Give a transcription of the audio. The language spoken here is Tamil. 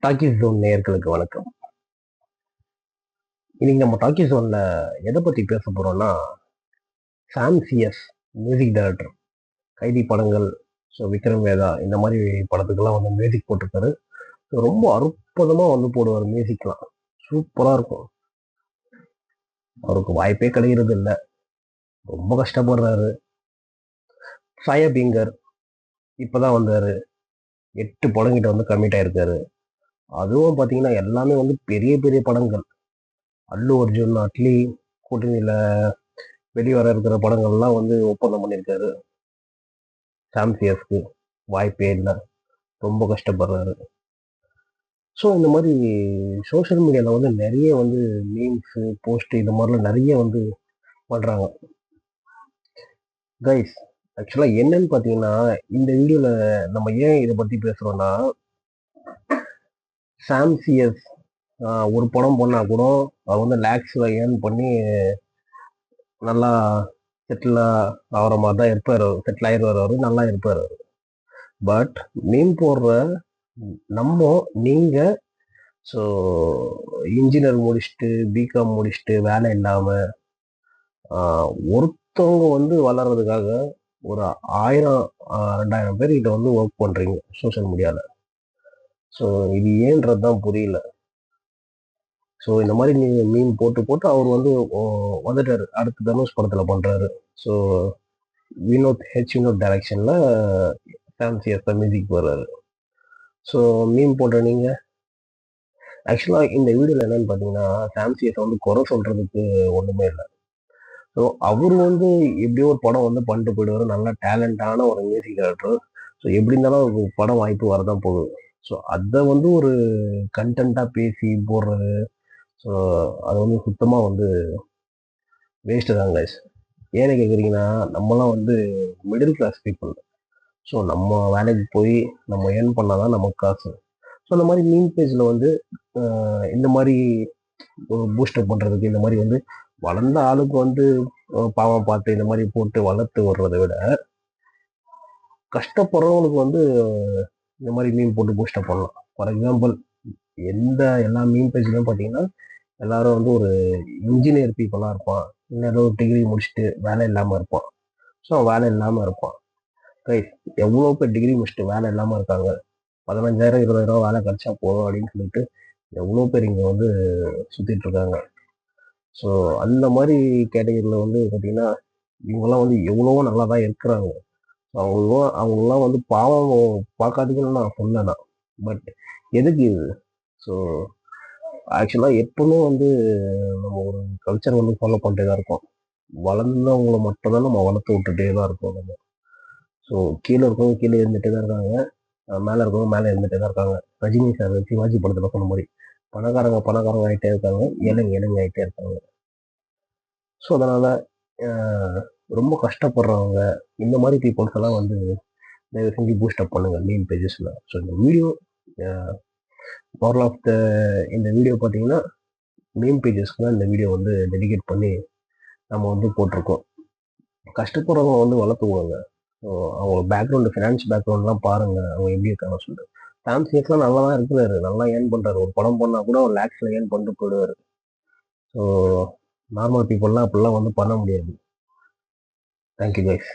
டாக்கி ஜோன் நேயர்களுக்கு வணக்கம். இன்னைக்கு நம்ம டாக்கி ஜோன்ல எதை பத்தி பேச போறோம்னா, சாம் சிஎஸ் மியூசிக் டைரக்டர் கைதி படங்கள், ஸோ விக்ரம் வேதா இந்த மாதிரி படத்துக்கெல்லாம் வந்து மியூசிக் போட்டிருக்காரு. ரொம்ப அற்புதமா வந்து போடுவார் மியூசிக்லாம், சூப்பரா இருக்கும். அவருக்கு வாய்ப்பே கிடைக்கிறது இல்லை, ரொம்ப கஷ்டப்படுறாரு. சாயா பிங்கர் இப்பதான் வந்தாரு, 8 படங்கிட்ட வந்து கமிட் ஆயிருக்காரு. அதுவும் பாத்தீங்கன்னா எல்லாமே வந்து பெரிய பெரிய படங்கள். அல்லு அர்ஜுன் அட்லி கூட்டணியில வெளிவர இருக்கிற படங்கள்லாம் வந்து ஒப்பந்தம் பண்ணியிருக்காரு. சாம் சிஎஸ்க்கு வாய்ப்பே இல்லை, ரொம்ப கஷ்டப்படுறாரு. ஸோ இந்த மாதிரி சோஷியல் மீடியாவில் வந்து நிறைய வந்து மீம்ஸு போஸ்ட் இந்த மாதிரிலாம் நிறைய வந்து பண்ணுறாங்க. கைஸ், ஆக்சுவலாக என்னன்னு பார்த்தீங்கன்னா, இந்த வீடியோவில் நம்ம ஏன் இதை பற்றி பேசுகிறோன்னா, சாம் சிஎஸ் ஒரு படம் பண்ணால் கூட அவர் வந்து லேக்ஸில் ஏர்ன் பண்ணி நல்லா செட்டில் ஆகிற மாதிரி தான் இருப்பார். செட்டில் ஆகிடுவார், அவர் நல்லா இருப்பார். பட் மீன் போடுற நீங்க ஸோ இன்ஜினியர் முடிச்சுட்டு பிகாம் முடிச்சுட்டு வேலை இல்லாமல் ஒருத்தவங்க வந்து வளர்றதுக்காக ஒரு 1000-2000 பேர் கிட்ட வந்து ஒர்க் பண்ணுறீங்க சோஷியல் மீடியாவில். ஸோ இது ஏன்றது தான் புரியல. ஸோ இந்த மாதிரி நீங்கள் மீன் போட்டு போட்டு அவர் வந்து வந்துட்டாரு, அடுத்து தனுஷ் படத்தில் பண்ணுறாரு. ஸோ வினோத் டைரக்ஷனில் சாம் சிஎஸ் மியூசிக் போடுறாரு. ஸோ மீன் போடுற நீங்கள் ஆக்சுவலாக இந்த வீடியோவில் என்னன்னு பார்த்தீங்கன்னா, சாம் சிஎஸ் வந்து குறை சொல்கிறதுக்கு ஒன்றுமே இல்லை. ஸோ அவர் வந்து எப்படியோ ஒரு படம் வந்து பண்ணிட்டு போயிடுவார், நல்ல டேலண்டான ஒரு மியூசிக் டைரக்டர். ஸோ எப்படி இருந்தாலும் அவருக்கு படம் வாய்ப்பு வரதான் போகுது. ஸோ அதை வந்து ஒரு கண்டென்ட்டாக பேசி போடுறது, ஸோ அது வந்து சுத்தமாக வந்து வேஸ்ட்டு தான் கைஸ். ஏன்னு கேட்குறீங்கன்னா, நம்மலாம் வந்து மிடில் கிளாஸ் பீப்புள். ஸோ நம்ம வேலைக்கு போய் நம்ம ஏர்ன் பண்ணால் தான் நமக்கு காசு. ஸோ இந்த மாதிரி மீன் பேஜில் வந்து இந்த மாதிரி பூஸ்டப் பண்ணுறதுக்கு, இந்த மாதிரி வந்து வளர்ந்த ஆளுக்கு வந்து பாவம் பார்த்து இந்த மாதிரி போட்டு வளர்த்து விடுறதை விட, கஷ்டப்படுறவங்களுக்கு வந்து இந்த மாதிரி மீன் போட்டு பூஸ்டப் பண்ணலாம். ஃபார் எக்ஸாம்பிள், எல்லா மீன் பேஜ்லையும் பார்த்தீங்கன்னா எல்லாரும் வந்து ஒரு இன்ஜினியர் பீப்புளாக இருப்பான், இல்லை ஏதோ ஒரு டிகிரி முடிச்சுட்டு வேலை இல்லாமல் இருப்பான். ஸோ வேலை இல்லாமல் இருப்பான். ரைட், எவ்வளோ பேர் டிகிரி முடிச்சுட்டு வேலை இல்லாமல் இருக்காங்க. 15,000-20,000 வேலை கிடைச்சா போதும் அப்படின்னு சொல்லிட்டு எவ்வளோ பேர் இங்கே வந்து சுற்றிட்டு இருக்காங்க. ஸோ அந்த மாதிரி கேட்டகரியில் வந்து பார்த்தீங்கன்னா, இவங்கெல்லாம் வந்து எவ்வளவோ நல்லா தான் இருக்கிறாங்க. அவங்களாம் வந்து பாவம் பார்க்காதீங்கன்னு நான் சொல்லலாம். பட் எதுக்கு இது? ஸோ ஆக்சுவலாக எப்பவுமே வந்து நம்ம ஒரு கல்ச்சர் வந்து ஃபாலோ பண்ணிட்டே தான் இருக்கோம். வளர்ந்தவங்களை மட்டும்தான் நம்ம வளர்த்து விட்டுட்டே தான் இருக்கோம் நம்ம. ஸோ கீழே இருக்கவங்க கீழே இருந்துகிட்டே தான் இருக்காங்க, மேலே இருக்கவங்க மேலே இருந்துகிட்டே தான் இருக்காங்க. ரஜினி சார் சிவாஜி படத்தில் சொன்ன மாதிரி பணக்காரங்க ஆகிட்டே இருக்காங்க, ஏழைங்க ஆகிட்டே இருக்காங்க. ஸோ அதனால் ரொம்ப கஷ்டப்படுறவங்க இந்த மாதிரி பீப்புள்ஸ் எல்லாம் வந்து தயவு செஞ்சு பூஸ்டப் பண்ணுங்க மீன் பேஜஸில். ஸோ இந்த வீடியோ இந்த வீடியோ பார்த்தீங்கன்னா மீன் பேஜஸ்க்கு தான் இந்த வீடியோ வந்து டெடிகேட் பண்ணி நம்ம வந்து போட்டிருக்கோம். கஷ்டப்படுறவங்க வந்து வளர்த்துக்குவாங்க. ஸோ அவங்க ஃபினான்ஸ் பேக்ரவுண்ட்லாம் பாருங்கள், அவங்க எப்படி இருக்காங்க சொல்லிட்டு. சாம் சிஎஸ்லாம் நல்லா தான் இருக்கிறாரு, நல்லா ஏர்ன் பண்ணுறாரு. ஒரு படம் பண்ணால் கூட ஒரு லேக்ஸில் ஏர்ன் பண்ணிட்டு போயிடுவார். ஸோ நார்மல் பீப்புளெலாம் அப்படிலாம் வந்து பண்ண முடியாது. Thank you guys.